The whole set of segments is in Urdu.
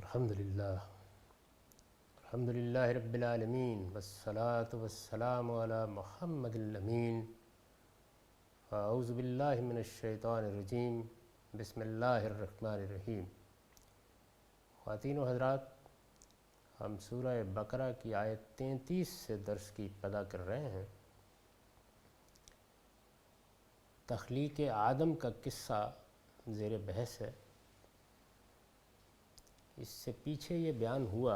الحمدللہ رب العالمین والصلاة والسلام علی محمد الامین اعوذ باللہ من الشیطان الرجیم بسم اللہ الرحمن الرحیم۔ خواتین و حضرات، ہم سورہ بقرہ کی آیت 33 سے درس کی ابتدا کر رہے ہیں۔ تخلیق آدم کا قصہ زیر بحث ہے۔ اس سے پیچھے یہ بیان ہوا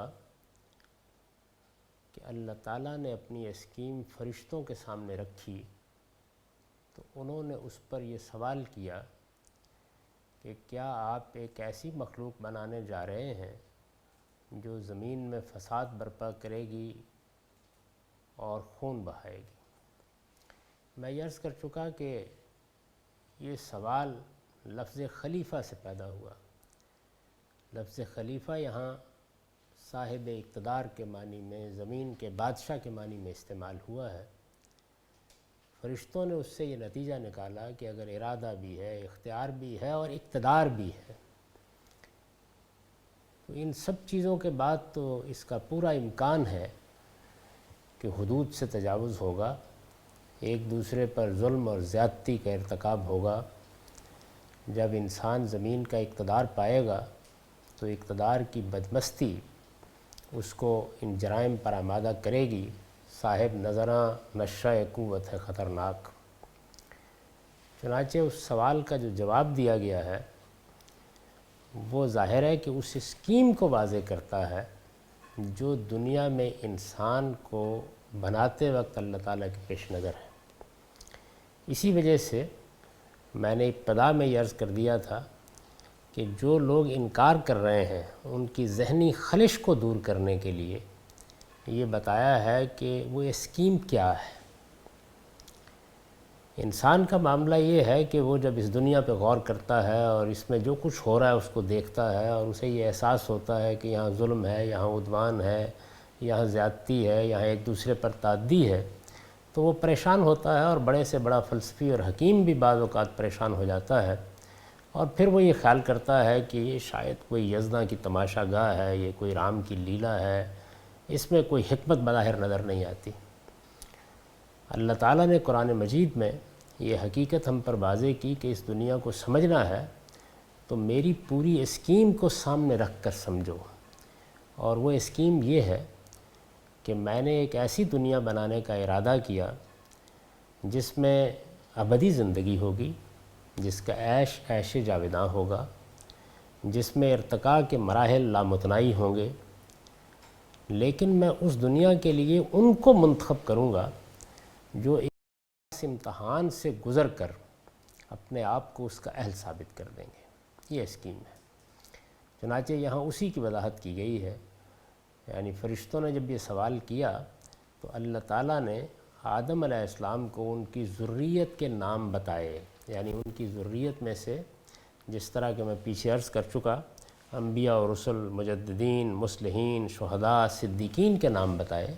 کہ اللہ تعالیٰ نے اپنی اسکیم فرشتوں کے سامنے رکھی تو انہوں نے اس پر یہ سوال کیا کہ کیا آپ ایک ایسی مخلوق بنانے جا رہے ہیں جو زمین میں فساد برپا کرے گی اور خون بہائے گی۔ میں یہ عرض کر چکا کہ یہ سوال لفظ خلیفہ سے پیدا ہوا۔ لفظ خلیفہ یہاں صاحب اقتدار کے معنی میں، زمین کے بادشاہ کے معنی میں استعمال ہوا ہے۔ فرشتوں نے اس سے یہ نتیجہ نکالا کہ اگر ارادہ بھی ہے، اختیار بھی ہے اور اقتدار بھی ہے تو ان سب چیزوں کے بعد تو اس کا پورا امکان ہے کہ حدود سے تجاوز ہوگا، ایک دوسرے پر ظلم اور زیادتی کا ارتکاب ہوگا۔ جب انسان زمین کا اقتدار پائے گا تو اقتدار کی بدمستی اس کو ان جرائم پر آمادہ کرے گی۔ صاحب نظراں نشہ قوت ہے خطرناک۔ چنانچہ اس سوال کا جو جواب دیا گیا ہے وہ ظاہر ہے کہ اس اسکیم کو واضح کرتا ہے جو دنیا میں انسان کو بناتے وقت اللہ تعالیٰ کے پیش نظر ہے۔ اسی وجہ سے میں نے ابتدا میں یہ عرض کر دیا تھا کہ جو لوگ انکار کر رہے ہیں ان کی ذہنی خلش کو دور کرنے کے لیے یہ بتایا ہے کہ وہ اسکیم کیا ہے۔ انسان کا معاملہ یہ ہے کہ وہ جب اس دنیا پہ غور کرتا ہے اور اس میں جو کچھ ہو رہا ہے اس کو دیکھتا ہے اور اسے یہ احساس ہوتا ہے کہ یہاں ظلم ہے، یہاں عدوان ہے، یہاں زیادتی ہے، یہاں ایک دوسرے پر تعدی ہے، تو وہ پریشان ہوتا ہے اور بڑے سے بڑا فلسفی اور حکیم بھی بعض اوقات پریشان ہو جاتا ہے، اور پھر وہ یہ خیال کرتا ہے کہ یہ شاید کوئی یزداں کی تماشا گاہ ہے، یہ کوئی رام کی لیلا ہے، اس میں کوئی حکمت بظاہر نظر نہیں آتی۔ اللہ تعالیٰ نے قرآن مجید میں یہ حقیقت ہم پر واضح کی کہ اس دنیا کو سمجھنا ہے تو میری پوری اسکیم کو سامنے رکھ کر سمجھو، اور وہ اسکیم یہ ہے کہ میں نے ایک ایسی دنیا بنانے کا ارادہ کیا جس میں ابدی زندگی ہوگی، جس کا عیش جاوداں ہوگا، جس میں ارتقاء کے مراحل لامتناہی ہوں گے، لیکن میں اس دنیا کے لیے ان کو منتخب کروں گا جو اس امتحان سے گزر کر اپنے آپ کو اس کا اہل ثابت کر دیں گے۔ یہ اسکیم ہے۔ چنانچہ یہاں اسی کی وضاحت کی گئی ہے۔ یعنی فرشتوں نے جب یہ سوال کیا تو اللہ تعالیٰ نے آدم علیہ السلام کو ان کی ذریت کے نام بتائے، یعنی ان کی ذریت میں سے جس طرح کہ میں پیچھے عرض کر چکا، انبیاء و رسل، مجددین، مصلحین، شہداء، صدیقین کے نام بتائے،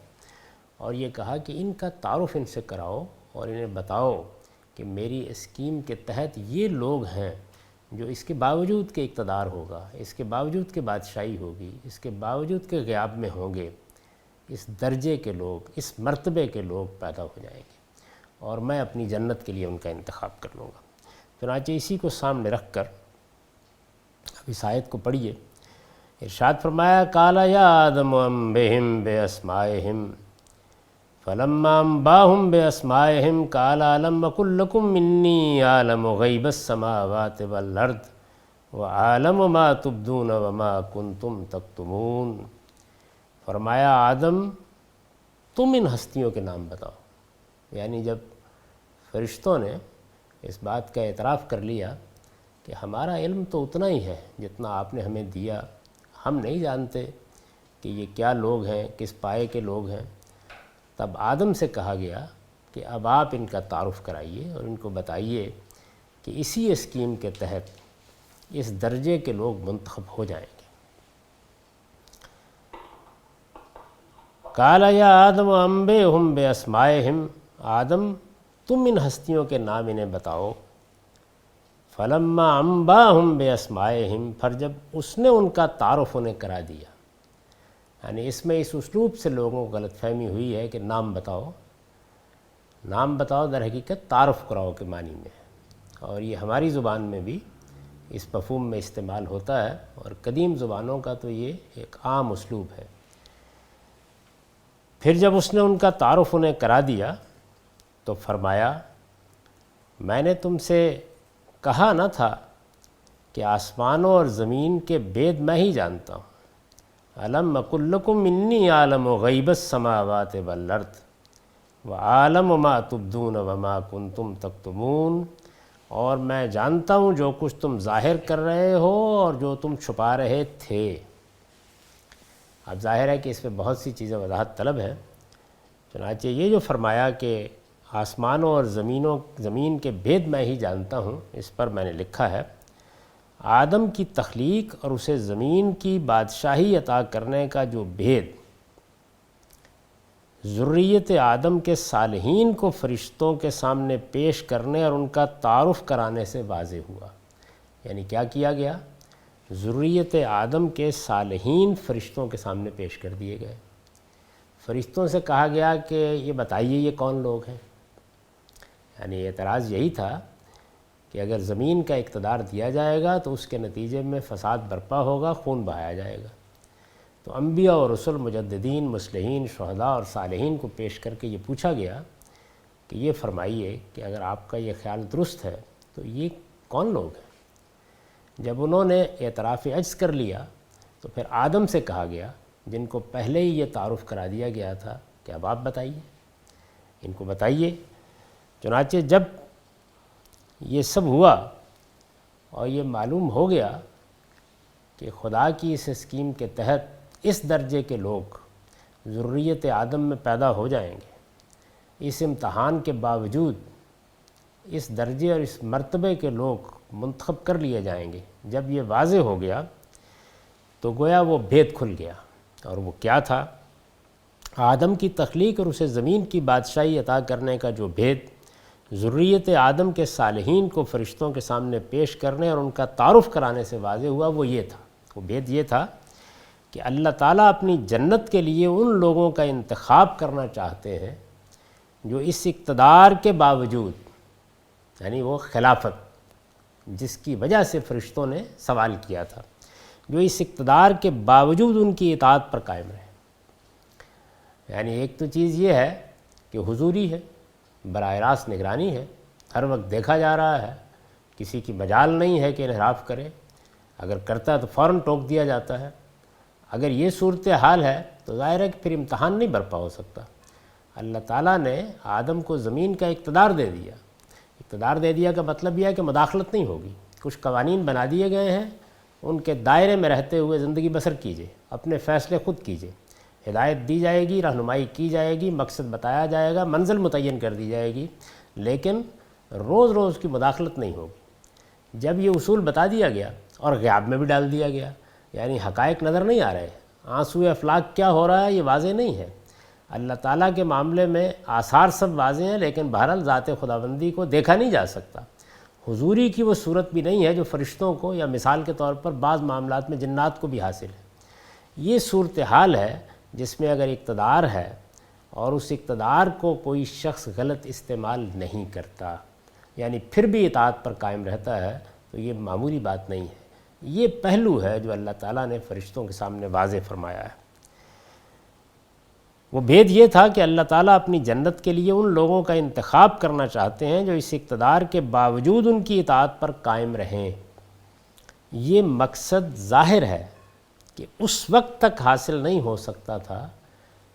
اور یہ کہا کہ ان کا تعارف ان سے کراؤ اور انہیں بتاؤ کہ میری اسکیم کے تحت یہ لوگ ہیں جو اس کے باوجود کہ اقتدار ہوگا، اس کے باوجود کہ بادشاہی ہوگی، اس کے باوجود کہ غیاب میں ہوں گے، اس درجے کے لوگ، اس مرتبے کے لوگ پیدا ہو جائیں گے، اور میں اپنی جنت کے لیے ان کا انتخاب کر لوں گا۔ چنانچہ اسی کو سامنے رکھ کر اب اس آیت کو پڑھیے۔ ارشاد فرمایا، قال یا آدم انبئہم باسمائہم فلما انباہم باسمائہم قال الم اقل لکم انی اعلم غیب السماوات والارض واعلم ما تبدون وما کنتم تکتمون۔ فرمایا آدم تم ان ہستیوں کے نام بتاؤ۔ یعنی جب فرشتوں نے اس بات کا اعتراف کر لیا کہ ہمارا علم تو اتنا ہی ہے جتنا آپ نے ہمیں دیا، ہم نہیں جانتے کہ یہ کیا لوگ ہیں، کس پائے کے لوگ ہیں، تب آدم سے کہا گیا کہ اب آپ ان کا تعارف کرائیے اور ان کو بتائیے کہ اسی اسکیم کے تحت اس درجے کے لوگ منتخب ہو جائیں گے۔ قال یا آدم انبئہم باسمائہم، آدم تم ان ہستیوں کے نام انہیں بتاؤ۔ فلما انباہم باسمائہم، پھر جب اس نے ان کا تعارف انہیں کرا دیا، یعنی اس میں اس اسلوب سے لوگوں کو غلط فہمی ہوئی ہے کہ نام بتاؤ، نام بتاؤ در حقیقت تعارف کراؤ کے معنی میں، اور یہ ہماری زبان میں بھی اس مفہوم میں استعمال ہوتا ہے، اور قدیم زبانوں کا تو یہ ایک عام اسلوب ہے۔ پھر جب اس نے ان کا تعارف انہیں کرا دیا تو فرمایا میں نے تم سے کہا نہ تھا کہ آسمانوں اور زمین کے بید میں ہی جانتا ہوں، الم اقل لکم انی اعلم غیب السماوات والارض وَأَعْلَمُ مَا تُبْدُونَ وَمَا كُنْتُمْ تَكْتُمُونَ، اور میں جانتا ہوں جو کچھ تم ظاہر کر رہے ہو اور جو تم چھپا رہے تھے۔ اب ظاہر ہے کہ اس میں بہت سی چیزیں وضاحت طلب ہیں، چنانچہ یہ جو فرمایا کہ آسمانوں اور زمین کے بید میں ہی جانتا ہوں، اس پر میں نے لکھا ہے آدم کی تخلیق اور اسے زمین کی بادشاہی عطا کرنے کا جو بید ذریت آدم کے صالحین کو فرشتوں کے سامنے پیش کرنے اور ان کا تعارف کرانے سے واضح ہوا۔ یعنی کیا کیا گیا؟ ذریت آدم کے صالحین فرشتوں کے سامنے پیش کر دیے گئے، فرشتوں سے کہا گیا کہ یہ بتائیے یہ کون لوگ ہیں۔ یعنی اعتراض یہی تھا کہ اگر زمین کا اقتدار دیا جائے گا تو اس کے نتیجے میں فساد برپا ہوگا، خون بہایا جائے گا، تو انبیاء اور رسل، مجددین، مصلحین، شہداء اور صالحین کو پیش کر کے یہ پوچھا گیا کہ یہ فرمائیے کہ اگر آپ کا یہ خیال درست ہے تو یہ کون لوگ ہیں؟ جب انہوں نے اعتراف عجز کر لیا تو پھر آدم سے کہا گیا، جن کو پہلے ہی یہ تعارف کرا دیا گیا تھا، کہ اب آپ بتائیے، ان کو بتائیے۔ چنانچہ جب یہ سب ہوا اور یہ معلوم ہو گیا کہ خدا کی اس اسکیم کے تحت اس درجے کے لوگ ذریت آدم میں پیدا ہو جائیں گے، اس امتحان کے باوجود اس درجے اور اس مرتبے کے لوگ منتخب کر لیے جائیں گے، جب یہ واضح ہو گیا تو گویا وہ بھید کھل گیا، اور وہ کیا تھا؟ آدم کی تخلیق اور اسے زمین کی بادشاہی عطا کرنے کا جو بھید ذریت آدم کے صالحین کو فرشتوں کے سامنے پیش کرنے اور ان کا تعارف کرانے سے واضح ہوا، وہ یہ تھا، وہ بھید یہ تھا کہ اللہ تعالیٰ اپنی جنت کے لیے ان لوگوں کا انتخاب کرنا چاہتے ہیں جو اس اقتدار کے باوجود، یعنی وہ خلافت جس کی وجہ سے فرشتوں نے سوال کیا تھا، جو اس اقتدار کے باوجود ان کی اطاعت پر قائم رہے۔ یعنی ایک تو چیز یہ ہے کہ حضوری ہے، براہ راست نگرانی ہے، ہر وقت دیکھا جا رہا ہے، کسی کی مجال نہیں ہے کہ انحراف کرے، اگر کرتا ہے تو فوراً ٹوک دیا جاتا ہے۔ اگر یہ صورتحال ہے تو ظاہر ہے کہ پھر امتحان نہیں برپا ہو سکتا۔ اللہ تعالیٰ نے آدم کو زمین کا اقتدار دے دیا، اقتدار دے دیا کا مطلب یہ ہے کہ مداخلت نہیں ہوگی، کچھ قوانین بنا دیے گئے ہیں، ان کے دائرے میں رہتے ہوئے زندگی بسر کیجیے، اپنے فیصلے خود کیجیے، ہدایت دی جائے گی، رہنمائی کی جائے گی، مقصد بتایا جائے گا، منزل متعین کر دی جائے گی، لیکن روز روز کی مداخلت نہیں ہوگی۔ جب یہ اصول بتا دیا گیا اور غیاب میں بھی ڈال دیا گیا، یعنی حقائق نظر نہیں آ رہے، آنسوئے افلاک کیا ہو رہا ہے یہ واضح نہیں ہے، اللہ تعالیٰ کے معاملے میں آثار سب واضح ہیں، لیکن بہرحال ذات خداوندی کو دیکھا نہیں جا سکتا، حضوری کی وہ صورت بھی نہیں ہے جو فرشتوں کو یا مثال کے طور پر بعض معاملات میں جنات کو بھی حاصل ہے۔ یہ صورتحال ہے جس میں اگر اقتدار ہے اور اس اقتدار کو کوئی شخص غلط استعمال نہیں کرتا، یعنی پھر بھی اطاعت پر قائم رہتا ہے، تو یہ معمولی بات نہیں ہے۔ یہ پہلو ہے جو اللہ تعالیٰ نے فرشتوں کے سامنے واضح فرمایا ہے۔ وہ بھید یہ تھا کہ اللہ تعالیٰ اپنی جنت کے لیے ان لوگوں کا انتخاب کرنا چاہتے ہیں جو اس اقتدار کے باوجود ان کی اطاعت پر قائم رہیں۔ یہ مقصد ظاہر ہے کہ اس وقت تک حاصل نہیں ہو سکتا تھا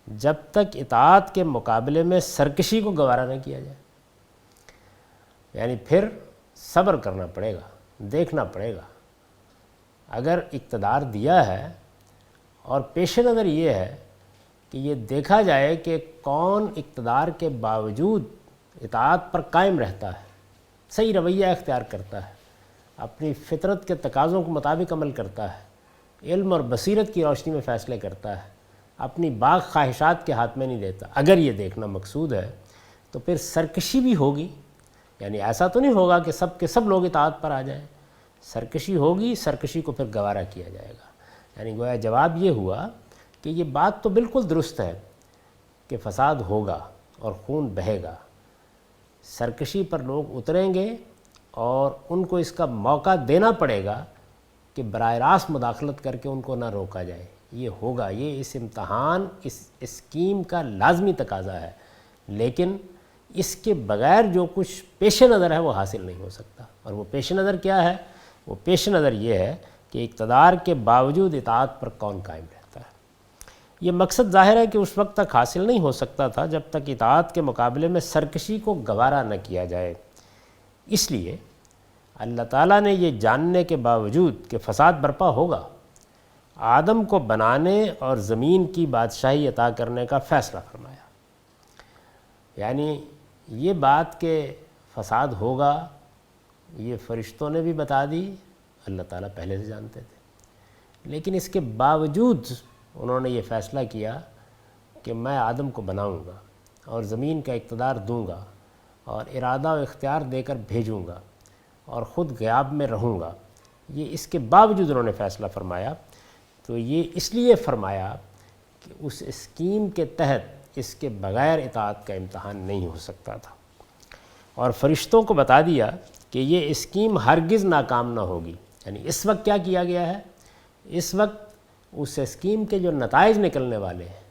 جب تک اطاعت کے مقابلے میں سرکشی کو گوارا نہ کیا جائے، یعنی پھر صبر کرنا پڑے گا، دیکھنا پڑے گا۔ اگر اقتدار دیا ہے اور پیش نظر یہ ہے کہ یہ دیکھا جائے کہ کون اقتدار کے باوجود اطاعت پر قائم رہتا ہے، صحیح رویہ اختیار کرتا ہے، اپنی فطرت کے تقاضوں کے مطابق عمل کرتا ہے، علم اور بصیرت کی روشنی میں فیصلے کرتا ہے، اپنی باغ خواہشات کے ہاتھ میں نہیں دیتا، اگر یہ دیکھنا مقصود ہے تو پھر سرکشی بھی ہوگی، یعنی ایسا تو نہیں ہوگا کہ سب کے سب لوگ اطاعت پر آ جائیں، سرکشی ہوگی، سرکشی کو پھر گوارا کیا جائے گا۔ یعنی گویا جواب یہ ہوا کہ یہ بات تو بالکل درست ہے کہ فساد ہوگا اور خون بہے گا، سرکشی پر لوگ اتریں گے اور ان کو اس کا موقع دینا پڑے گا کہ براہ راست مداخلت کر کے ان کو نہ روکا جائے۔ یہ ہوگا، یہ اس امتحان، اس اسکیم کا لازمی تقاضا ہے، لیکن اس کے بغیر جو کچھ پیش نظر ہے وہ حاصل نہیں ہو سکتا۔ اور وہ پیش نظر کیا ہے؟ وہ پیش نظر یہ ہے کہ اقتدار کے باوجود اطاعت پر کون قائم رہتا ہے۔ یہ مقصد ظاہر ہے کہ اس وقت تک حاصل نہیں ہو سکتا تھا جب تک اطاعت کے مقابلے میں سرکشی کو گوارا نہ کیا جائے۔ اس لیے اللہ تعالیٰ نے یہ جاننے کے باوجود کہ فساد برپا ہوگا، آدم کو بنانے اور زمین کی بادشاہی عطا کرنے کا فیصلہ فرمایا۔ یعنی یہ بات کہ فساد ہوگا یہ فرشتوں نے بھی بتا دی، اللہ تعالیٰ پہلے سے جانتے تھے، لیکن اس کے باوجود انہوں نے یہ فیصلہ کیا کہ میں آدم کو بناؤں گا اور زمین کا اقتدار دوں گا اور ارادہ و اختیار دے کر بھیجوں گا اور خود غیاب میں رہوں گا۔ یہ اس کے باوجود انہوں نے فیصلہ فرمایا، تو یہ اس لیے فرمایا کہ اس اسکیم کے تحت اس کے بغیر اطاعت کا امتحان نہیں ہو سکتا تھا، اور فرشتوں کو بتا دیا کہ یہ اسکیم ہرگز ناکام نہ ہوگی۔ یعنی اس وقت کیا کیا گیا ہے؟ اس وقت اس اسکیم کے جو نتائج نکلنے والے ہیں،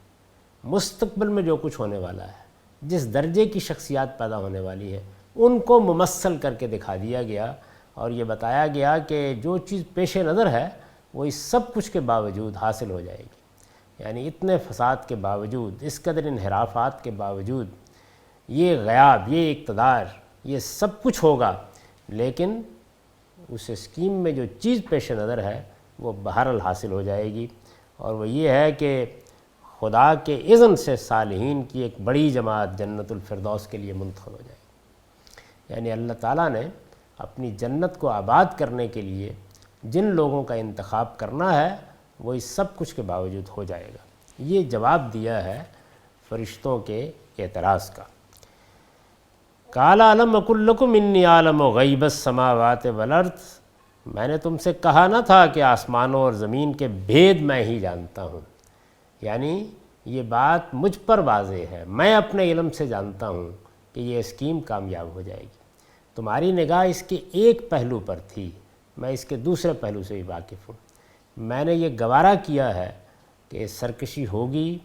مستقبل میں جو کچھ ہونے والا ہے، جس درجے کی شخصیات پیدا ہونے والی ہے، ان کو ممثل کر کے دکھا دیا گیا، اور یہ بتایا گیا کہ جو چیز پیش نظر ہے وہ اس سب کچھ کے باوجود حاصل ہو جائے گی۔ یعنی اتنے فساد کے باوجود، اس قدر انحرافات کے باوجود، یہ غیاب، یہ اقتدار، یہ سب کچھ ہوگا، لیکن اس اسکیم میں جو چیز پیش نظر ہے وہ بہرحال حاصل ہو جائے گی، اور وہ یہ ہے کہ خدا کے اذن سے صالحین کی ایک بڑی جماعت جنت الفردوس کے لیے منتخب ہو جائے گی۔ یعنی اللہ تعالیٰ نے اپنی جنت کو آباد کرنے کے لیے جن لوگوں کا انتخاب کرنا ہے وہ اس سب کچھ کے باوجود ہو جائے گا۔ یہ جواب دیا ہے فرشتوں کے اعتراض کا۔ قال الم اقل لکم انی اعلم غیب السماوات والارض، میں نے تم سے کہا نہ تھا کہ آسمانوں اور زمین کے بھید میں ہی جانتا ہوں۔ یعنی یہ بات مجھ پر واضح ہے، میں اپنے علم سے جانتا ہوں کہ یہ اسکیم کامیاب ہو جائے گی۔ تمہاری نگاہ اس کے ایک پہلو پر تھی، میں اس کے دوسرے پہلو سے بھی واقف ہوں۔ میں نے یہ گوارا کیا ہے کہ سرکشی ہوگی،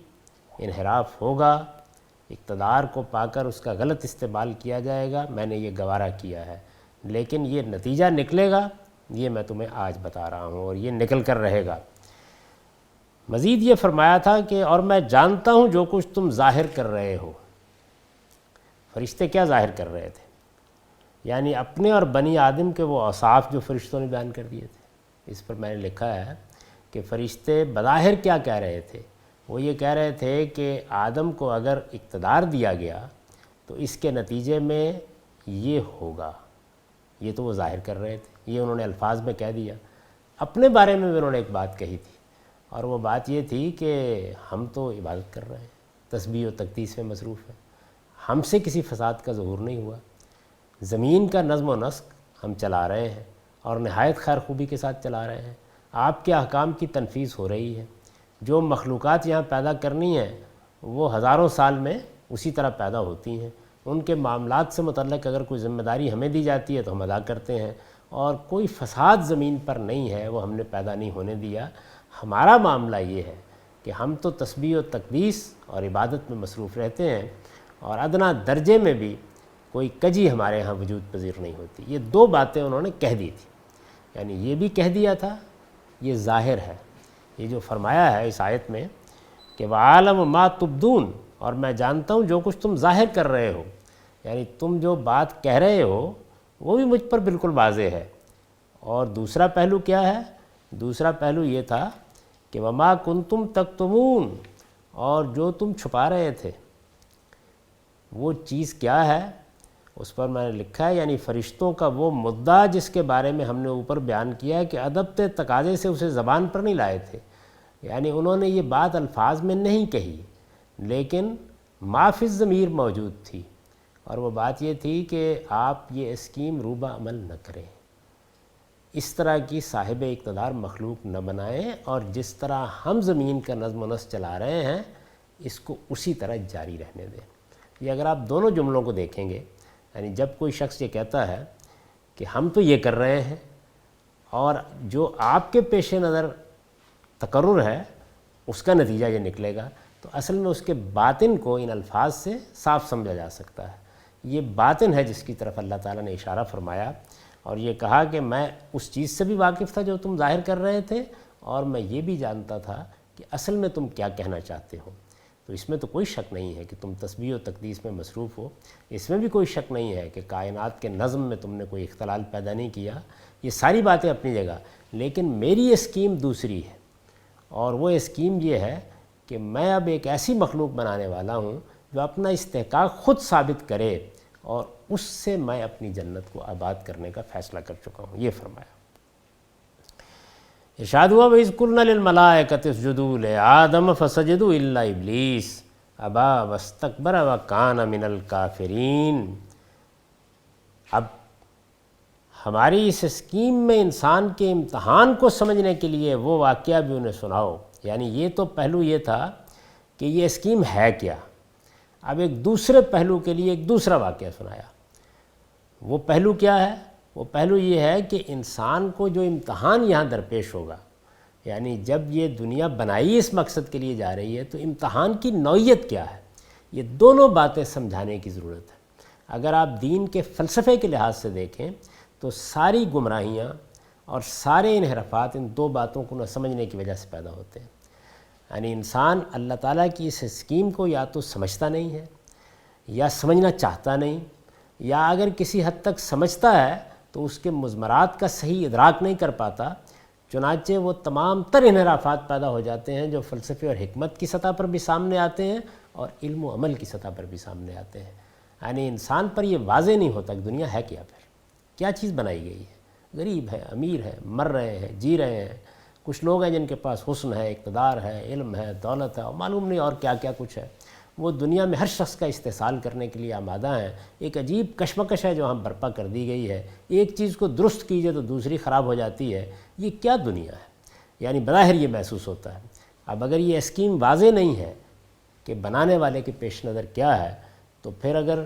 انحراف ہوگا، اقتدار کو پا کر اس کا غلط استعمال کیا جائے گا، میں نے یہ گوارا کیا ہے، لیکن یہ نتیجہ نکلے گا یہ میں تمہیں آج بتا رہا ہوں، اور یہ نکل کر رہے گا۔ مزید یہ فرمایا تھا کہ اور میں جانتا ہوں جو کچھ تم ظاہر کر رہے ہو۔ فرشتے کیا ظاہر کر رہے تھے؟ یعنی اپنے اور بنی آدم کے وہ اوصاف جو فرشتوں نے بیان کر دیے تھے۔ اس پر میں نے لکھا ہے کہ فرشتے بظاہر کیا کہہ رہے تھے؟ وہ یہ کہہ رہے تھے کہ آدم کو اگر اقتدار دیا گیا تو اس کے نتیجے میں یہ ہوگا، یہ تو وہ ظاہر کر رہے تھے، یہ انہوں نے الفاظ میں کہہ دیا۔ اپنے بارے میں بھی انہوں نے ایک بات کہی تھی، اور وہ بات یہ تھی کہ ہم تو عبادت کر رہے ہیں، تسبیح و تقدیس میں مصروف ہیں، ہم سے کسی فساد کا ظہور نہیں ہوا، زمین کا نظم و نسق ہم چلا رہے ہیں اور نہایت خیر خوبی کے ساتھ چلا رہے ہیں، آپ کے احکام کی تنفیذ ہو رہی ہے، جو مخلوقات یہاں پیدا کرنی ہیں وہ ہزاروں سال میں اسی طرح پیدا ہوتی ہیں، ان کے معاملات سے متعلق اگر کوئی ذمہ داری ہمیں دی جاتی ہے تو ہم ادا کرتے ہیں، اور کوئی فساد زمین پر نہیں ہے، وہ ہم نے پیدا نہیں ہونے دیا۔ ہمارا معاملہ یہ ہے کہ ہم تو تسبیح و تقدیس اور عبادت میں مصروف رہتے ہیں، اور ادنا درجے میں بھی کوئی کجی ہمارے ہاں وجود پذیر نہیں ہوتی۔ یہ دو باتیں انہوں نے کہہ دی تھی، یعنی یہ بھی کہہ دیا تھا، یہ ظاہر ہے، یہ جو فرمایا ہے اس آیت میں کہ وَعَالَمُ مَا تُبْدُونَ، اور میں جانتا ہوں جو کچھ تم ظاہر کر رہے ہو، یعنی تم جو بات کہہ رہے ہو وہ بھی مجھ پر بالکل واضح ہے۔ اور دوسرا پہلو کیا ہے؟ دوسرا پہلو یہ تھا کہ وَمَا كُنْتُمْ تَكْتُمُونَ، اور جو تم چھپا رہے تھے وہ چیز کیا ہے؟ اس پر میں نے لکھا ہے، یعنی فرشتوں کا وہ مدعا جس کے بارے میں ہم نے اوپر بیان کیا ہے کہ ادب تقاضے سے اسے زبان پر نہیں لائے تھے، یعنی انہوں نے یہ بات الفاظ میں نہیں کہی لیکن ما فی الضمیر موجود تھی، اور وہ بات یہ تھی کہ آپ یہ اسکیم روبہ عمل نہ کریں، اس طرح کی صاحب اقتدار مخلوق نہ بنائیں، اور جس طرح ہم زمین کا نظم و نسق چلا رہے ہیں اس کو اسی طرح جاری رہنے دیں۔ یہ اگر آپ دونوں جملوں کو دیکھیں گے، یعنی جب کوئی شخص یہ کہتا ہے کہ ہم تو یہ کر رہے ہیں اور جو آپ کے پیش نظر تقرر ہے اس کا نتیجہ یہ نکلے گا، تو اصل میں اس کے باطن کو ان الفاظ سے صاف سمجھا جا سکتا ہے۔ یہ باطن ہے جس کی طرف اللہ تعالیٰ نے اشارہ فرمایا اور یہ کہا کہ میں اس چیز سے بھی واقف تھا جو تم ظاہر کر رہے تھے، اور میں یہ بھی جانتا تھا کہ اصل میں تم کیا کہنا چاہتے ہو۔ تو اس میں تو کوئی شک نہیں ہے کہ تم تسبیح و تقدیس میں مصروف ہو، اس میں بھی کوئی شک نہیں ہے کہ کائنات کے نظم میں تم نے کوئی اختلال پیدا نہیں کیا، یہ ساری باتیں اپنی جگہ، لیکن میری اسکیم دوسری ہے، اور وہ اسکیم یہ ہے کہ میں اب ایک ایسی مخلوق بنانے والا ہوں جو اپنا استحقاق خود ثابت کرے، اور اس سے میں اپنی جنت کو آباد کرنے کا فیصلہ کر چکا ہوں، یہ فرمایا۔ ارشاد ہوا وَإِذْ قُلْنَا لِلْمَلَائِكَةِ اسْجُدُوا لِآدَمَ فَسَجَدُوا إِلَّا إِبْلِيسَ أَبَىٰ وَاسْتَكْبَرَ وَكَانَ مِنَ الْكَافِرِينَ۔ اب ہماری اس اسکیم میں انسان کے امتحان کو سمجھنے کے لیے وہ واقعہ بھی انہیں سناؤ، یعنی یہ تو پہلو یہ تھا کہ یہ اسکیم ہے کیا، اب ایک دوسرے پہلو کے لیے ایک دوسرا واقعہ سنایا۔ وہ پہلو کیا ہے؟ وہ پہلو یہ ہے کہ انسان کو جو امتحان یہاں درپیش ہوگا، یعنی جب یہ دنیا بنائی اس مقصد کے لیے جا رہی ہے تو امتحان کی نوعیت کیا ہے، یہ دونوں باتیں سمجھانے کی ضرورت ہے۔ اگر آپ دین کے فلسفے کے لحاظ سے دیکھیں تو ساری گمراہیاں اور سارے انحرافات ان دو باتوں کو نہ سمجھنے کی وجہ سے پیدا ہوتے ہیں۔ یعنی انسان اللہ تعالیٰ کی اس اسکیم کو یا تو سمجھتا نہیں ہے، یا سمجھنا چاہتا نہیں، یا اگر کسی حد تک سمجھتا ہے تو اس کے مضمرات کا صحیح ادراک نہیں کر پاتا، چنانچہ وہ تمام تر انحرافات پیدا ہو جاتے ہیں جو فلسفے اور حکمت کی سطح پر بھی سامنے آتے ہیں اور علم و عمل کی سطح پر بھی سامنے آتے ہیں۔ یعنی انسان پر یہ واضح نہیں ہوتا کہ دنیا ہے کیا، پھر کیا چیز بنائی گئی ہے۔ غریب ہے، امیر ہے، مر رہے ہیں، جی رہے ہیں، کچھ لوگ ہیں جن کے پاس حسن ہے، اقتدار ہے، علم ہے، دولت ہے، اور معلوم نہیں اور کیا کیا کچھ ہے، وہ دنیا میں ہر شخص کا استحصال کرنے کے لیے آمادہ ہیں۔ ایک عجیب کشمکش ہے جو ہم برپا کر دی گئی ہے، ایک چیز کو درست کیجئے تو دوسری خراب ہو جاتی ہے، یہ کیا دنیا ہے، یعنی بظاہر یہ محسوس ہوتا ہے۔ اب اگر یہ اسکیم واضح نہیں ہے کہ بنانے والے کے پیش نظر کیا ہے، تو پھر اگر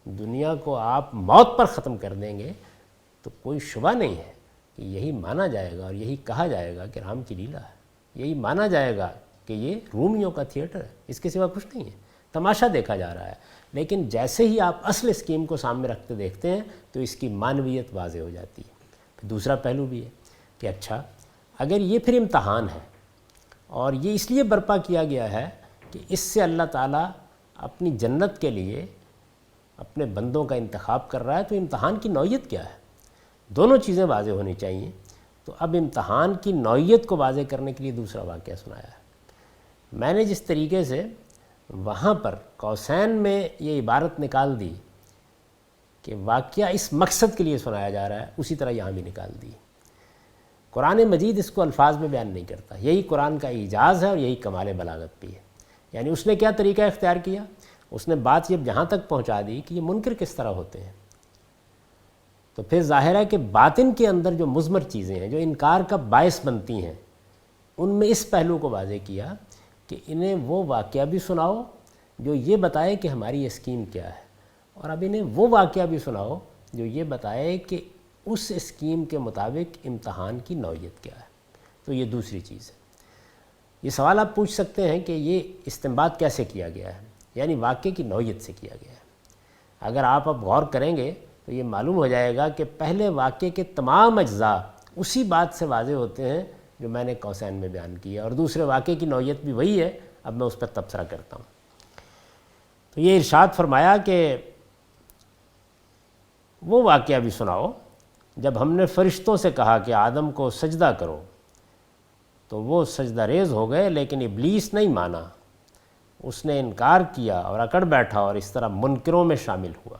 دنیا کو آپ موت پر ختم کر دیں گے تو کوئی شبہ نہیں ہے کہ یہی مانا جائے گا اور یہی کہا جائے گا کہ رام کی لیلا ہے، یہی مانا جائے گا کہ یہ رومیوں کا تھیٹر ہے، اس کے سوا کچھ نہیں ہے، تماشا دیکھا جا رہا ہے۔ لیکن جیسے ہی آپ اصل اسکیم کو سامنے رکھتے دیکھتے ہیں تو اس کی معنویت واضح ہو جاتی ہے۔ پھر دوسرا پہلو بھی ہے کہ اچھا اگر یہ پھر امتحان ہے اور یہ اس لیے برپا کیا گیا ہے کہ اس سے اللہ تعالیٰ اپنی جنت کے لیے اپنے بندوں کا انتخاب کر رہا ہے، تو امتحان کی نوعیت کیا ہے؟ دونوں چیزیں واضح ہونی چاہیے۔ تو اب امتحان کی نوعیت کو واضح کرنے کے لیے دوسرا واقعہ سنایا ہے۔ میں نے جس طریقے سے وہاں پر قوسین میں یہ عبارت نکال دی کہ واقعہ اس مقصد کے لیے سنایا جا رہا ہے، اسی طرح یہاں بھی نکال دی۔ قرآن مجید اس کو الفاظ میں بیان نہیں کرتا، یہی قرآن کا اعجاز ہے اور یہی کمال بلاغت بھی ہے۔ یعنی اس نے کیا طریقہ اختیار کیا؟ اس نے بات جب یہاں تک پہنچا دی کہ یہ منکر کس طرح ہوتے ہیں، تو پھر ظاہر ہے کہ باطن کے اندر جو مضمر چیزیں ہیں جو انکار کا باعث بنتی ہیں، ان میں اس پہلو کو واضح کیا کہ انہیں وہ واقعہ بھی سناؤ جو یہ بتائے کہ ہماری اسکیم کیا ہے، اور اب انہیں وہ واقعہ بھی سناؤ جو یہ بتائے کہ اس اسکیم کے مطابق امتحان کی نوعیت کیا ہے۔ تو یہ دوسری چیز ہے۔ یہ سوال آپ پوچھ سکتے ہیں کہ یہ استنباط کیسے کیا گیا ہے، یعنی واقعے کی نوعیت سے کیا گیا ہے۔ اگر آپ اب غور کریں گے تو یہ معلوم ہو جائے گا کہ پہلے واقعے کے تمام اجزاء اسی بات سے واضح ہوتے ہیں جو میں نے قوسین میں بیان کیا، اور دوسرے واقعے کی نوعیت بھی وہی ہے۔ اب میں اس پر تبصرہ کرتا ہوں۔ تو یہ ارشاد فرمایا کہ وہ واقعہ بھی سناؤ جب ہم نے فرشتوں سے کہا کہ آدم کو سجدہ کرو تو وہ سجدہ ریز ہو گئے، لیکن ابلیس نہیں مانا، اس نے انکار کیا اور اکڑ بیٹھا اور اس طرح منکروں میں شامل ہوا۔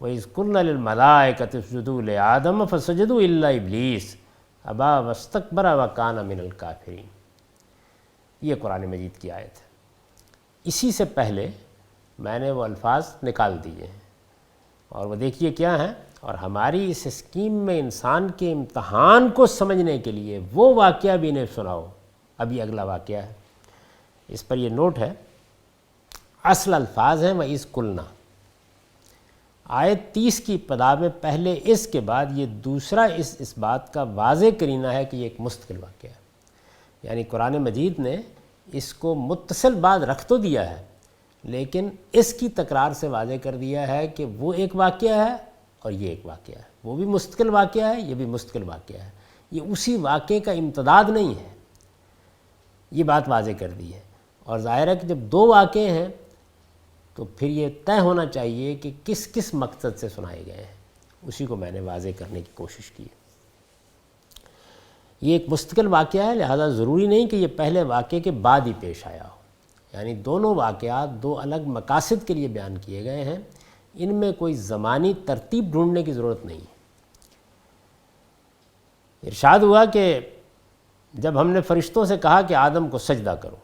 وَإِذْ قُلْنَا لِلْمَلَائِكَةِ اسْجُدُوا لِآدَمَ فَسَجَدُوا إِلَّا إِبْلِيسَ أَبَىٰ وَاسْتَكْبَرَ وَكَانَ مِنَ الْكَافِرِينَ۔ یہ قرآن مجید کی آیت ہے۔ اسی سے پہلے میں نے وہ الفاظ نکال دیے ہیں اور وہ دیکھیے کیا ہیں، اور ہماری اس اسکیم میں انسان کے امتحان کو سمجھنے کے لیے وہ واقعہ بھی انہیں سناؤ۔ اب یہ اگلا واقعہ ہے، اس پر یہ نوٹ ہے، اصل الفاظ ہیں وَإِذْ قُلْنَا، آیت 30 کی ابتدا میں پہلے اس کے بعد یہ دوسرا اس بات کا واضح کرینہ ہے کہ یہ ایک مستقل واقعہ ہے۔ یعنی قرآن مجید نے اس کو متصل بعد رکھ تو دیا ہے، لیکن اس کی تکرار سے واضح کر دیا ہے کہ وہ ایک واقعہ ہے اور یہ ایک واقعہ ہے، وہ بھی مستقل واقعہ ہے، یہ بھی مستقل واقعہ ہے، یہ اسی واقعے کا امتداد نہیں ہے، یہ بات واضح کر دی ہے۔ اور ظاہر ہے کہ جب دو واقعے ہیں تو پھر یہ طے ہونا چاہیے کہ کس کس مقصد سے سنائے گئے ہیں، اسی کو میں نے واضح کرنے کی کوشش کی۔ یہ ایک مستقل واقعہ ہے، لہذا ضروری نہیں کہ یہ پہلے واقعے کے بعد ہی پیش آیا ہو، یعنی دونوں واقعات دو الگ مقاصد کے لیے بیان کیے گئے ہیں، ان میں کوئی زمانی ترتیب ڈھونڈنے کی ضرورت نہیں ہے۔ ارشاد ہوا کہ جب ہم نے فرشتوں سے کہا کہ آدم کو سجدہ کرو،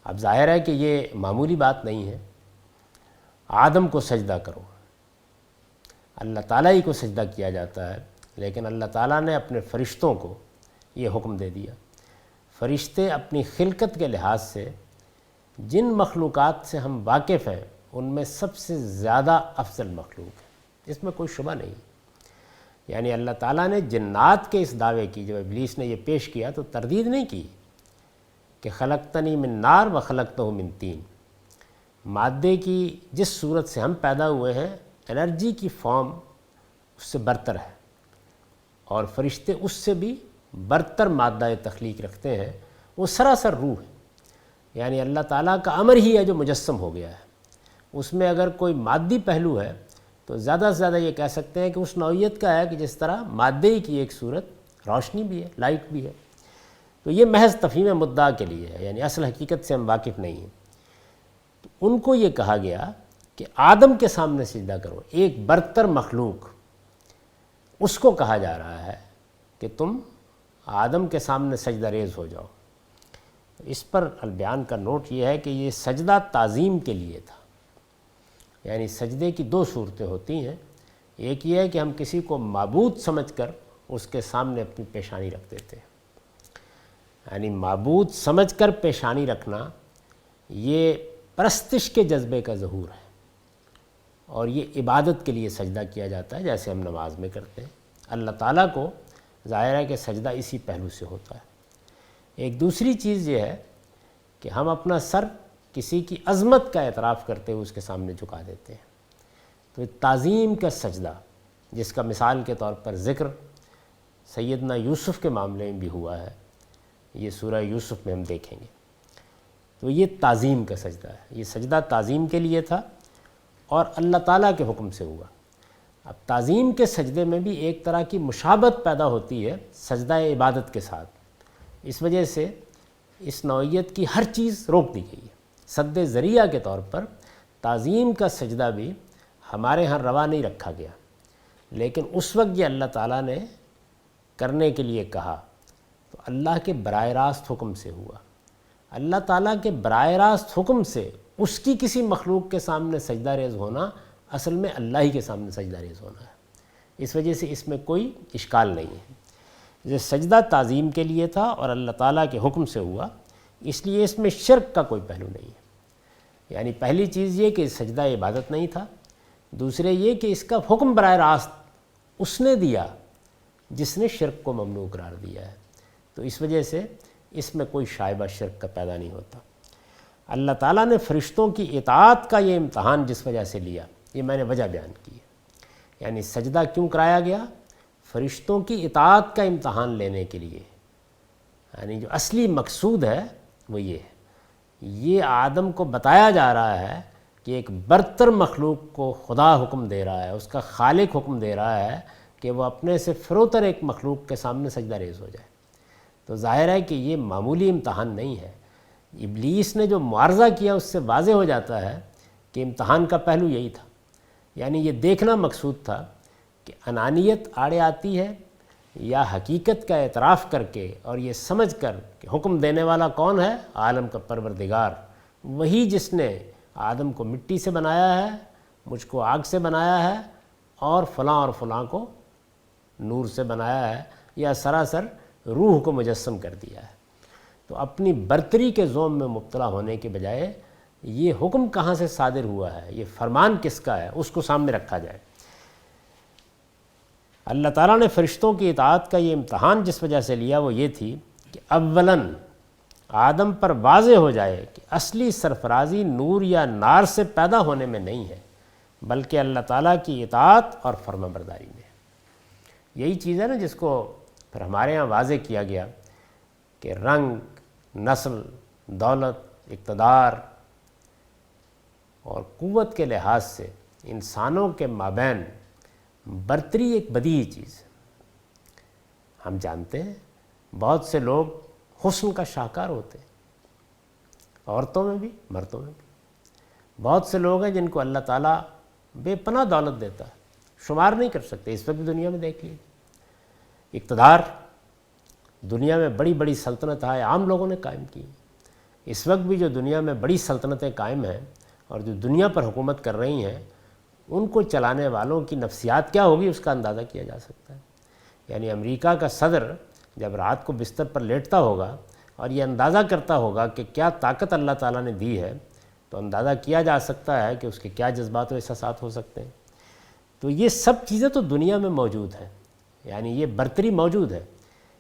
اب ظاہر ہے کہ یہ معمولی بات نہیں ہے، آدم کو سجدہ کرو، اللہ تعالیٰ ہی کو سجدہ کیا جاتا ہے، لیکن اللہ تعالیٰ نے اپنے فرشتوں کو یہ حکم دے دیا۔ فرشتے اپنی خلقت کے لحاظ سے جن مخلوقات سے ہم واقف ہیں ان میں سب سے زیادہ افضل مخلوق ہے، اس میں کوئی شبہ نہیں۔ یعنی اللہ تعالیٰ نے جنات کے اس دعوے کی، جب ابلیس نے یہ پیش کیا تو تردید نہیں کی کہ خلقتنی من نار و خلقتہ من طین، مادے کی جس صورت سے ہم پیدا ہوئے ہیں انرجی کی فارم اس سے برتر ہے، اور فرشتے اس سے بھی برتر مادہ تخلیق رکھتے ہیں، وہ سراسر روح ہے۔ یعنی اللہ تعالیٰ کا امر ہی ہے جو مجسم ہو گیا ہے، اس میں اگر کوئی مادی پہلو ہے تو زیادہ سے زیادہ یہ کہہ سکتے ہیں کہ اس نوعیت کا ہے کہ جس طرح مادے کی ایک صورت روشنی بھی ہے، لائٹ بھی ہے۔ تو یہ محض تفہیم مدعا کے لیے ہے، یعنی اصل حقیقت سے ہم واقف نہیں ہیں۔ تو ان کو یہ کہا گیا کہ آدم کے سامنے سجدہ کرو، ایک برتر مخلوق، اس کو کہا جا رہا ہے کہ تم آدم کے سامنے سجدہ ریز ہو جاؤ۔ اس پر البیان کا نوٹ یہ ہے کہ یہ سجدہ تعظیم کے لیے تھا، یعنی سجدے کی دو صورتیں ہوتی ہیں، ایک یہ ہے کہ ہم کسی کو معبود سمجھ کر اس کے سامنے اپنی پیشانی رکھ دیتے ہیں، یعنی معبود سمجھ کر پیشانی رکھنا یہ پرستش کے جذبے کا ظہور ہے، اور یہ عبادت کے لیے سجدہ کیا جاتا ہے جیسے ہم نماز میں کرتے ہیں۔ اللہ تعالیٰ کو ظاہر ہے کہ سجدہ اسی پہلو سے ہوتا ہے۔ ایک دوسری چیز یہ ہے کہ ہم اپنا سر کسی کی عظمت کا اعتراف کرتے ہوئے اس کے سامنے جھکا دیتے ہیں، تو تعظیم کا سجدہ جس کا مثال کے طور پر ذکر سیدنا یوسف کے معاملے میں بھی ہوا ہے، یہ سورہ یوسف میں ہم دیکھیں گے، تو یہ تعظیم کا سجدہ ہے، یہ سجدہ تعظیم کے لیے تھا اور اللہ تعالیٰ کے حکم سے ہوا۔ اب تعظیم کے سجدے میں بھی ایک طرح کی مشابہت پیدا ہوتی ہے سجدہ عبادت کے ساتھ، اس وجہ سے اس نوعیت کی ہر چیز روک دی گئی ہے۔ سد ذریعہ کے طور پر تعظیم کا سجدہ بھی ہمارے ہاں روا نہیں رکھا گیا، لیکن اس وقت یہ اللہ تعالیٰ نے کرنے کے لیے کہا تو اللہ کے براہ راست حکم سے ہوا۔ اللہ تعالیٰ کے براہ راست حکم سے اس کی کسی مخلوق کے سامنے سجدہ ریز ہونا اصل میں اللہ ہی کے سامنے سجدہ ریز ہونا ہے، اس وجہ سے اس میں کوئی اشکال نہیں ہے۔ یہ سجدہ تعظیم کے لیے تھا اور اللہ تعالیٰ کے حکم سے ہوا، اس لیے اس میں شرک کا کوئی پہلو نہیں ہے۔ یعنی پہلی چیز یہ کہ سجدہ عبادت نہیں تھا، دوسرے یہ کہ اس کا حکم براہ راست اس نے دیا جس نے شرک کو ممنوع قرار دیا ہے، تو اس وجہ سے اس میں کوئی شائبہ شرک کا پیدا نہیں ہوتا۔ اللہ تعالیٰ نے فرشتوں کی اطاعت کا یہ امتحان جس وجہ سے لیا، یہ میں نے وجہ بیان کی ہے، یعنی سجدہ کیوں کرایا گیا؟ فرشتوں کی اطاعت کا امتحان لینے کے لیے، یعنی جو اصلی مقصود ہے وہ یہ ہے۔ یہ آدم کو بتایا جا رہا ہے کہ ایک برتر مخلوق کو خدا حکم دے رہا ہے، اس کا خالق حکم دے رہا ہے کہ وہ اپنے سے فروتر ایک مخلوق کے سامنے سجدہ ریز ہو جائے، تو ظاہر ہے کہ یہ معمولی امتحان نہیں ہے۔ ابلیس نے جو معارضہ کیا اس سے واضح ہو جاتا ہے کہ امتحان کا پہلو یہی تھا، یعنی یہ دیکھنا مقصود تھا کہ انانیت آڑے آتی ہے یا حقیقت کا اعتراف کر کے اور یہ سمجھ کر کہ حکم دینے والا کون ہے؟ عالم کا پروردگار، وہی جس نے آدم کو مٹی سے بنایا ہے مجھ کو آگ سے بنایا ہے اور فلاں کو نور سے بنایا ہے، یا سراسر روح کو مجسم کر دیا ہے۔ تو اپنی برتری کے زوم میں مبتلا ہونے کے بجائے یہ حکم کہاں سے صادر ہوا ہے، یہ فرمان کس کا ہے، اس کو سامنے رکھا جائے۔ اللہ تعالیٰ نے فرشتوں کی اطاعت کا یہ امتحان جس وجہ سے لیا وہ یہ تھی کہ اولاً آدم پر واضح ہو جائے کہ اصلی سرفرازی نور یا نار سے پیدا ہونے میں نہیں ہے، بلکہ اللہ تعالیٰ کی اطاعت اور فرما برداری میں۔ یہی چیز ہے نا جس کو پھر ہمارے ہاں واضح کیا گیا کہ رنگ، نسل، دولت، اقتدار اور قوت کے لحاظ سے انسانوں کے مابین برتری ایک بدیہی چیز ہے۔ ہم جانتے ہیں بہت سے لوگ حسن کا شاہکار ہوتے ہیں، عورتوں میں بھی مردوں میں بھی۔ بہت سے لوگ ہیں جن کو اللہ تعالیٰ بے پناہ دولت دیتا ہے، شمار نہیں کر سکتے۔ اس وقت بھی دنیا میں دیکھ لیجیے، اقتدار، دنیا میں بڑی بڑی سلطنتیں عام لوگوں نے قائم کی۔ اس وقت بھی جو دنیا میں بڑی سلطنتیں قائم ہیں اور جو دنیا پر حکومت کر رہی ہیں، ان کو چلانے والوں کی نفسیات کیا ہوگی اس کا اندازہ کیا جا سکتا ہے۔ یعنی امریکہ کا صدر جب رات کو بستر پر لیٹتا ہوگا اور یہ اندازہ کرتا ہوگا کہ کیا طاقت اللہ تعالیٰ نے دی ہے، تو اندازہ کیا جا سکتا ہے کہ اس کے کیا جذبات و احساسات ہو سکتے ہیں۔ تو یہ سب چیزیں تو دنیا میں موجود ہیں، یعنی یہ برتری موجود ہے۔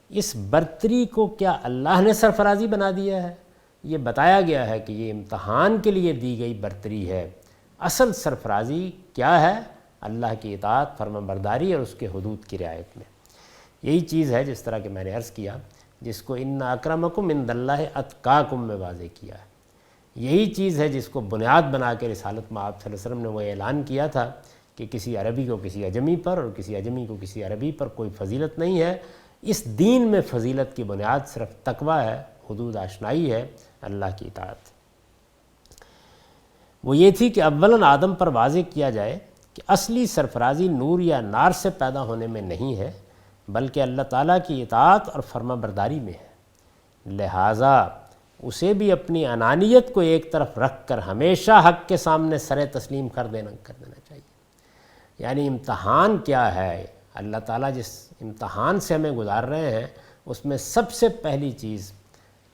اس برتری کو کیا اللہ نے سرفرازی بنا دیا ہے؟ یہ بتایا گیا ہے کہ یہ امتحان کے لیے دی گئی برتری ہے۔ اصل سرفرازی کیا ہے؟ اللہ کی اطاعت، فرما برداری اور اس کے حدود کی رعایت میں۔ یہی چیز ہے جس طرح کہ میں نے عرض کیا، جس کو ان اکرمکم عند اللہ اتقاکم میں واضح کیا ہے۔ یہی چیز ہے جس کو بنیاد بنا کے رسالت میں آپ صلی اللہ علیہ وسلم نے وہ اعلان کیا تھا کہ کسی عربی کو کسی عجمی پر اور کسی عجمی کو کسی عربی پر کوئی فضیلت نہیں ہے۔ اس دین میں فضیلت کی بنیاد صرف تقوی ہے، حدود آشنائی ہے، اللہ کی اطاعت۔ وہ یہ تھی کہ اولاً آدم پر واضح کیا جائے کہ اصلی سرفرازی نور یا نار سے پیدا ہونے میں نہیں ہے، بلکہ اللہ تعالیٰ کی اطاعت اور فرما برداری میں ہے۔ لہٰذا اسے بھی اپنی انانیت کو ایک طرف رکھ کر ہمیشہ حق کے سامنے سر تسلیم کر دینا چاہیے۔ یعنی امتحان کیا ہے؟ اللہ تعالیٰ جس امتحان سے ہمیں گزار رہے ہیں اس میں سب سے پہلی چیز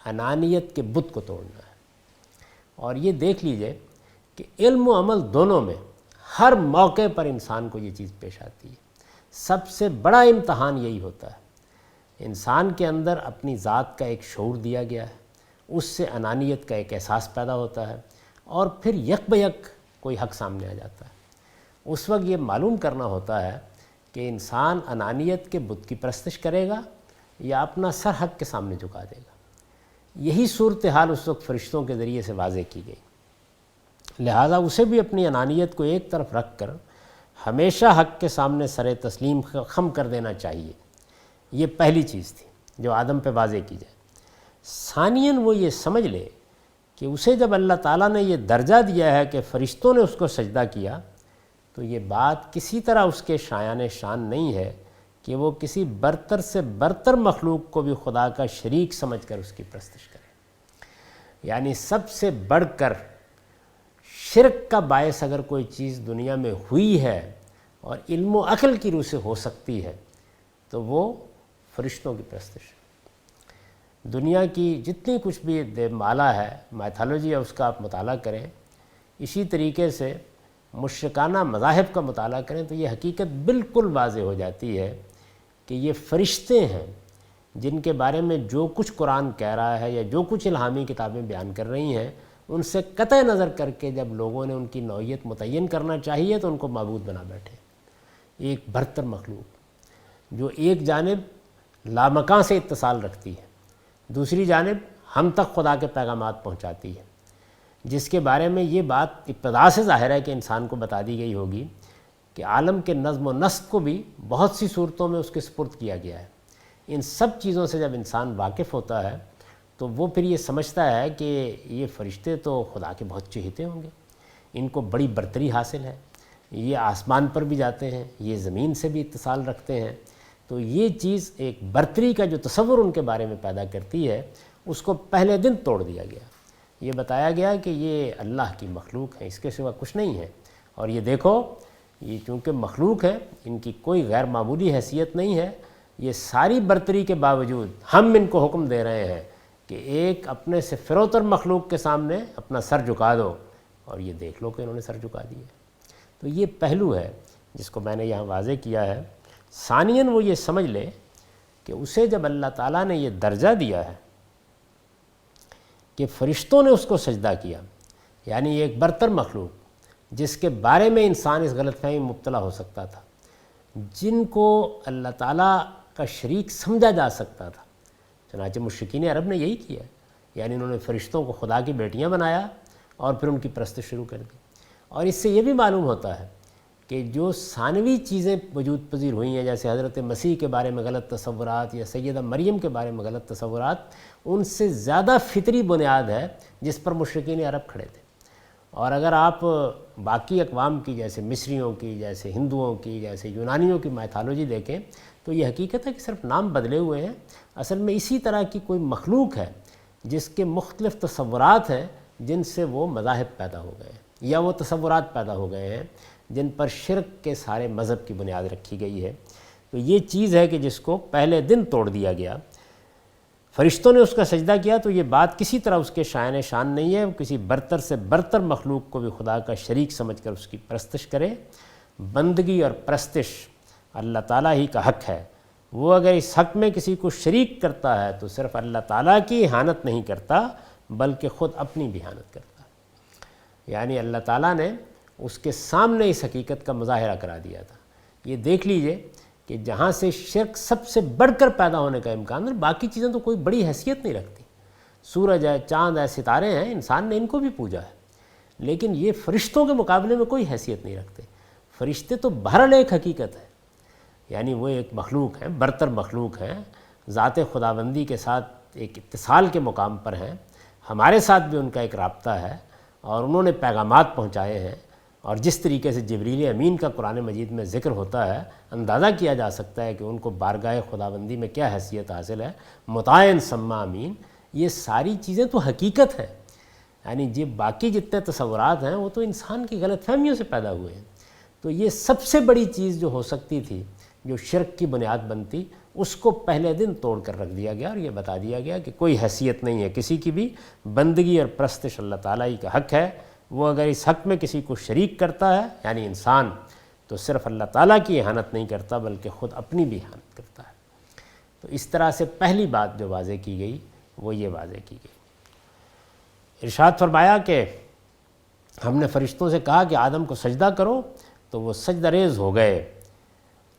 انانیت کے بت کو توڑنا ہے۔ اور یہ دیکھ لیجئے کہ علم و عمل دونوں میں ہر موقع پر انسان کو یہ چیز پیش آتی ہے۔ سب سے بڑا امتحان یہی ہوتا ہے۔ انسان کے اندر اپنی ذات کا ایک شعور دیا گیا ہے، اس سے انانیت کا ایک احساس پیدا ہوتا ہے، اور پھر یک بیک کوئی حق سامنے آ جاتا ہے۔ اس وقت یہ معلوم کرنا ہوتا ہے کہ انسان انانیت کے بت کی پرستش کرے گا یا اپنا سر حق کے سامنے جھکا دے گا۔ یہی صورتحال اس وقت فرشتوں کے ذریعے سے واضح کی گئی۔ لہٰذا اسے بھی اپنی انانیت کو ایک طرف رکھ کر ہمیشہ حق کے سامنے سر تسلیم خم کر دینا چاہیے۔ یہ پہلی چیز تھی جو آدم پہ واضح کی جائے۔ ثانیاً وہ یہ سمجھ لے کہ اسے جب اللہ تعالیٰ نے یہ درجہ دیا ہے کہ فرشتوں نے اس کو سجدہ کیا، تو یہ بات کسی طرح اس کے شایان شان نہیں ہے کہ وہ کسی برتر سے برتر مخلوق کو بھی خدا کا شریک سمجھ کر اس کی پرستش کرے۔ یعنی سب سے بڑھ کر شرک کا باعث اگر کوئی چیز دنیا میں ہوئی ہے اور علم و عقل کی روح سے ہو سکتی ہے تو وہ فرشتوں کی پرستش ہے۔ دنیا کی جتنی کچھ بھی دیو مالا ہے، میتھالوجی ہے، اس کا آپ مطالعہ کریں، اسی طریقے سے مشرکانہ مذاہب کا مطالعہ کریں تو یہ حقیقت بالکل واضح ہو جاتی ہے کہ یہ فرشتے ہیں جن کے بارے میں جو کچھ قرآن کہہ رہا ہے یا جو کچھ الہامی کتابیں بیان کر رہی ہیں، ان سے قطع نظر کر کے جب لوگوں نے ان کی نوعیت متعین کرنا چاہیے تو ان کو معبود بنا بیٹھے۔ ایک برتر مخلوق جو ایک جانب لامکاں سے اتصال رکھتی ہے، دوسری جانب ہم تک خدا کے پیغامات پہنچاتی ہے، جس کے بارے میں یہ بات ابتدا سے ظاہر ہے کہ انسان کو بتا دی گئی ہوگی کہ عالم کے نظم و نسق کو بھی بہت سی صورتوں میں اس کے سپرد کیا گیا ہے۔ ان سب چیزوں سے جب انسان واقف ہوتا ہے تو وہ پھر یہ سمجھتا ہے کہ یہ فرشتے تو خدا کے بہت چہیتے ہوں گے، ان کو بڑی برتری حاصل ہے، یہ آسمان پر بھی جاتے ہیں، یہ زمین سے بھی اتصال رکھتے ہیں۔ تو یہ چیز ایک برتری کا جو تصور ان کے بارے میں پیدا کرتی ہے، اس کو پہلے دن توڑ دیا گیا۔ یہ بتایا گیا کہ یہ اللہ کی مخلوق ہے، اس کے سوا کچھ نہیں ہے، اور یہ دیکھو یہ چونکہ مخلوق ہے، ان کی کوئی غیر معمولی حیثیت نہیں ہے، یہ ساری برتری کے باوجود ہم ان کو حکم دے رہے ہیں کہ ایک اپنے سے فروتر مخلوق کے سامنے اپنا سر جھکا دو، اور یہ دیکھ لو کہ انہوں نے سر جھکا دیا۔ تو یہ پہلو ہے جس کو میں نے یہاں واضح کیا ہے۔ ثانیاً وہ یہ سمجھ لے کہ اسے جب اللہ تعالیٰ نے یہ درجہ دیا ہے کہ فرشتوں نے اس کو سجدہ کیا، یعنی ایک برتر مخلوق جس کے بارے میں انسان اس غلط فہمی میں مبتلا ہو سکتا تھا، جن کو اللہ تعالیٰ کا شریک سمجھا جا سکتا تھا، چنانچہ مشرکین عرب نے یہی کیا، یعنی انہوں نے فرشتوں کو خدا کی بیٹیاں بنایا اور پھر ان کی پرستش شروع کر دی۔ اور اس سے یہ بھی معلوم ہوتا ہے کہ جو ثانوی چیزیں وجود پذیر ہوئی ہیں، جیسے حضرت مسیح کے بارے میں غلط تصورات یا سیدہ مریم کے بارے میں غلط تصورات، ان سے زیادہ فطری بنیاد ہے جس پر مشرکین عرب کھڑے تھے۔ اور اگر آپ باقی اقوام کی، جیسے مصریوں کی، جیسے ہندوؤں کی، جیسے یونانیوں کی میتھالوجی دیکھیں تو یہ حقیقت ہے کہ صرف نام بدلے ہوئے ہیں، اصل میں اسی طرح کی کوئی مخلوق ہے جس کے مختلف تصورات ہیں جن سے وہ مذاہب پیدا ہو گئے ہیں، یا وہ تصورات پیدا ہو گئے ہیں جن پر شرک کے سارے مذہب کی بنیاد رکھی گئی ہے۔ تو یہ چیز ہے کہ جس کو پہلے دن توڑ دیا گیا، فرشتوں نے اس کا سجدہ کیا، تو یہ بات کسی طرح اس کے شائن شان نہیں ہے، کسی برتر سے برتر مخلوق کو بھی خدا کا شریک سمجھ کر اس کی پرستش کرے۔ بندگی اور پرستش اللہ تعالیٰ ہی کا حق ہے، وہ اگر اس حق میں کسی کو شریک کرتا ہے تو صرف اللہ تعالیٰ کی اہانت نہیں کرتا بلکہ خود اپنی بھی اہانت کرتا ہے۔ یعنی اللہ تعالیٰ نے اس کے سامنے اس حقیقت کا مظاہرہ کرا دیا تھا۔ یہ دیکھ لیجئے کہ جہاں سے شرک سب سے بڑھ کر پیدا ہونے کا امکان ہے، باقی چیزیں تو کوئی بڑی حیثیت نہیں رکھتی، سورج ہے، چاند ہے، ستارے ہیں، انسان نے ان کو بھی پوجا ہے، لیکن یہ فرشتوں کے مقابلے میں کوئی حیثیت نہیں رکھتے۔ فرشتے تو بہرحال ایک حقیقت ہے، یعنی وہ ایک مخلوق ہیں، برتر مخلوق ہیں، ذات خداوندی کے ساتھ ایک اتصال کے مقام پر ہیں، ہمارے ساتھ بھی ان کا ایک رابطہ ہے، اور انہوں نے پیغامات پہنچائے ہیں، اور جس طریقے سے جبریل امین کا قرآن مجید میں ذکر ہوتا ہے، اندازہ کیا جا سکتا ہے کہ ان کو بارگاہ خداوندی میں کیا حیثیت حاصل ہے، مطاعن سما امین۔ یہ ساری چیزیں تو حقیقت ہیں، یعنی یہ باقی جتنے تصورات ہیں وہ تو انسان کی غلط فہمیوں سے پیدا ہوئے ہیں۔ تو یہ سب سے بڑی چیز جو ہو سکتی تھی، جو شرک کی بنیاد بنتی، اس کو پہلے دن توڑ کر رکھ دیا گیا، اور یہ بتا دیا گیا کہ کوئی حیثیت نہیں ہے کسی کی بھی، بندگی اور پرستش اللہ تعالیٰ ہی کا حق ہے۔ وہ اگر اس حق میں کسی کو شریک کرتا ہے، یعنی انسان، تو صرف اللہ تعالیٰ کی اہانت نہیں کرتا بلکہ خود اپنی بھی اہانت کرتا ہے۔ تو اس طرح سے پہلی بات جو واضح کی گئی وہ یہ واضح کی گئی۔ ارشاد فرمایا کہ ہم نے فرشتوں سے کہا کہ آدم کو سجدہ کرو، تو وہ سجدہ ریز ہو گئے،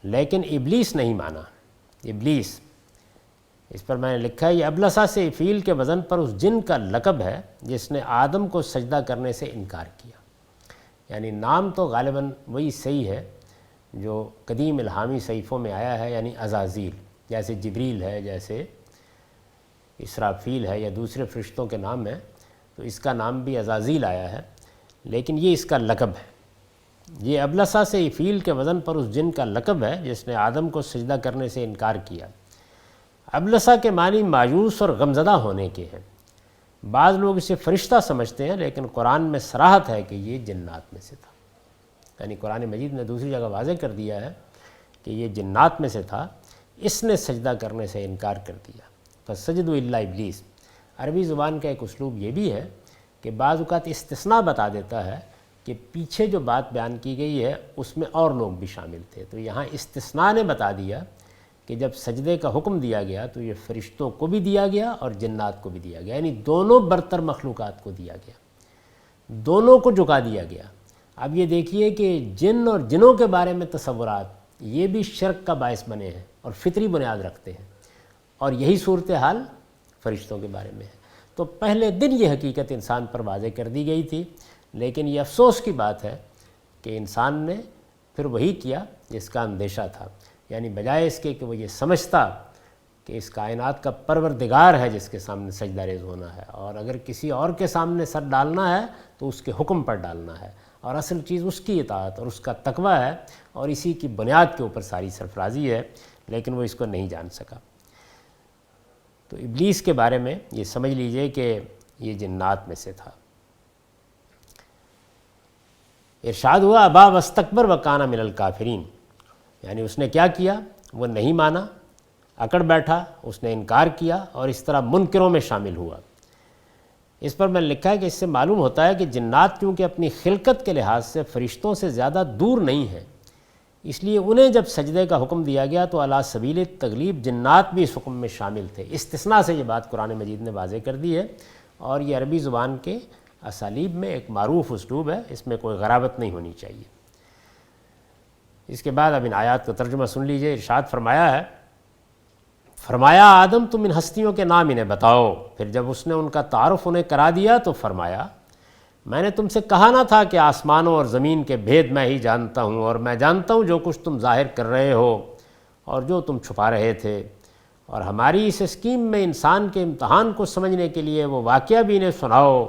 لیکن ابلیس نہیں مانا۔ ابلیس، اس پر میں نے لکھا ہے، یہ ابلسا سے فیل کے وزن پر اس جن کا لقب ہے جس نے آدم کو سجدہ کرنے سے انکار کیا۔ یعنی نام تو غالباً وہی صحیح ہے جو قدیم الہامی صحیفوں میں آیا ہے، یعنی عزازیل، جیسے جبریل ہے، جیسے اسرافیل ہے، یا دوسرے فرشتوں کے نام ہیں، تو اس کا نام بھی عزازیل آیا ہے، لیکن یہ اس کا لقب ہے۔ یہ ابلسا سے فیل کے وزن پر اس جن کا لقب ہے جس نے آدم کو سجدہ کرنے سے انکار کیا۔ ابلسا کے معنی مایوس اور غمزدہ ہونے کے ہیں۔ بعض لوگ اسے فرشتہ سمجھتے ہیں، لیکن قرآن میں صراحت ہے کہ یہ جنات میں سے تھا، یعنی قرآن مجید نے دوسری جگہ واضح کر دیا ہے کہ یہ جنات میں سے تھا، اس نے سجدہ کرنے سے انکار کر دیا۔ فسجدوا الا ابلیس، عربی زبان کا ایک اسلوب یہ بھی ہے کہ بعض اوقات استثناء بتا دیتا ہے کہ پیچھے جو بات بیان کی گئی ہے اس میں اور لوگ بھی شامل تھے، تو یہاں استثناء نے بتا دیا کہ جب سجدے کا حکم دیا گیا تو یہ فرشتوں کو بھی دیا گیا اور جنات کو بھی دیا گیا، یعنی دونوں برتر مخلوقات کو دیا گیا، دونوں کو جھکا دیا گیا۔ اب یہ دیکھیے کہ جن اور جنوں کے بارے میں تصورات یہ بھی شرک کا باعث بنے ہیں اور فطری بنیاد رکھتے ہیں، اور یہی صورتحال فرشتوں کے بارے میں ہے۔ تو پہلے دن یہ حقیقت انسان پر واضح کر دی گئی تھی، لیکن یہ افسوس کی بات ہے کہ انسان نے پھر وہی کیا جس کا اندیشہ تھا، یعنی بجائے اس کے کہ وہ یہ سمجھتا کہ اس کائنات کا پروردگار ہے جس کے سامنے سجدہ ریز ہونا ہے، اور اگر کسی اور کے سامنے سر ڈالنا ہے تو اس کے حکم پر ڈالنا ہے، اور اصل چیز اس کی اطاعت اور اس کا تقوی ہے، اور اسی کی بنیاد کے اوپر ساری سرفرازی ہے، لیکن وہ اس کو نہیں جان سکا۔ تو ابلیس کے بارے میں یہ سمجھ لیجئے کہ یہ جنات میں سے تھا۔ ارشاد ہوا ابا واستکبر وکان من الکافرین، یعنی اس نے کیا کیا، وہ نہیں مانا، اکڑ بیٹھا، اس نے انکار کیا اور اس طرح منکروں میں شامل ہوا۔ اس پر میں نے لکھا ہے کہ اس سے معلوم ہوتا ہے کہ جنات کیونکہ اپنی خلقت کے لحاظ سے فرشتوں سے زیادہ دور نہیں ہیں، اس لیے انہیں جب سجدے کا حکم دیا گیا تو علی سبیل تغلیب جنات بھی اس حکم میں شامل تھے۔ استثناء سے یہ بات قرآن مجید نے واضح کر دی ہے، اور یہ عربی زبان کے اسالیب میں ایک معروف اسلوب ہے، اس میں کوئی غرابت نہیں ہونی چاہیے۔ اس کے بعد اب ان آیات کا ترجمہ سن لیجئے۔ ارشاد فرمایا ہے، فرمایا آدم تم ان ہستیوں کے نام انہیں بتاؤ۔ پھر جب اس نے ان کا تعارف انہیں کرا دیا تو فرمایا میں نے تم سے کہا نہ تھا کہ آسمانوں اور زمین کے بھید میں ہی جانتا ہوں، اور میں جانتا ہوں جو کچھ تم ظاہر کر رہے ہو اور جو تم چھپا رہے تھے۔ اور ہماری اس اسکیم میں انسان کے امتحان کو سمجھنے کے لیے وہ واقعہ بھی انہیں سناؤ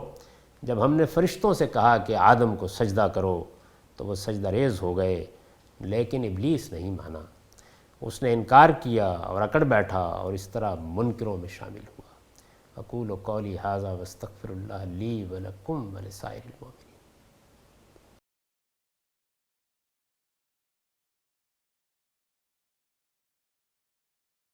جب ہم نے فرشتوں سے کہا کہ آدم کو سجدہ کرو تو وہ سجدہ ریز ہو گئے، لیکن ابلیس نہیں مانا، اس نے انکار کیا اور اکڑ بیٹھا اور اس طرح منکروں میں شامل ہوا۔ اقول قولی ھذا واستغفر اللہ لی ولکم ولسائر المؤمنین۔